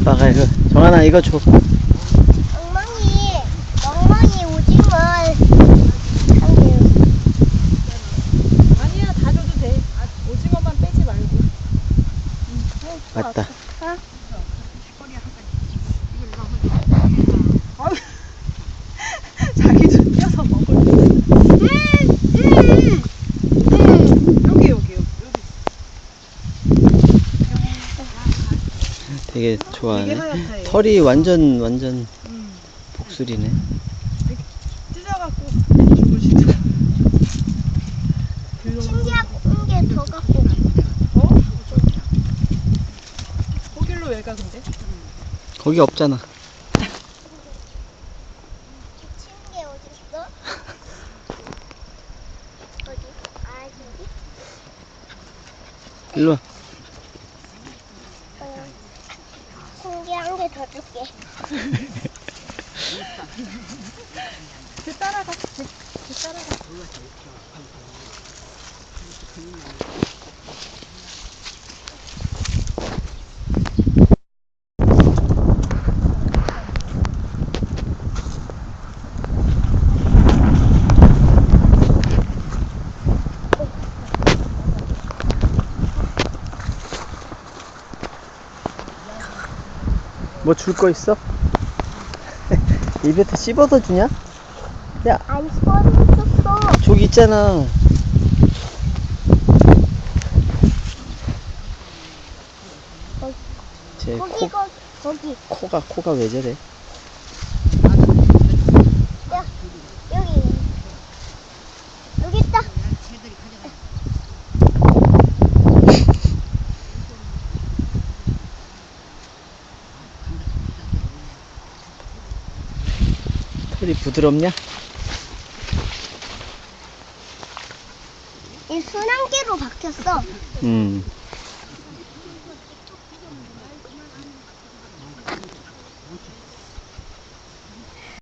아빠가 이거, 정하나 이거 줘. 멍멍이 오징어 한 개. 아니야, 다 줘도 돼. 오징어만 빼지 말고. 맞다. 아유, 자기도 껴서 먹을. 여기. 되게 되게 좋아하네. 하얗다, 얘. 털이 완전 복술이네. 찢어갖고 주고 진짜. 신기한 게 더 갖고 가. 어? 거길로 왜 가 근데? 거기 없잖아. 치운 게 어디 있어? 어디? 아 여기? 일로 와. 신기한 게 더 줄게. 쟤 따라가. 쟤 따라가. 뭐 줄 거 있어? 입에다 씹어서 주냐? 야, 안 씹어줬어. 저기 있잖아. 제 거기. 코가 왜 저래? 야 여기 있다. 털이 부드럽냐? 이 순환기로 바뀌었어. 음.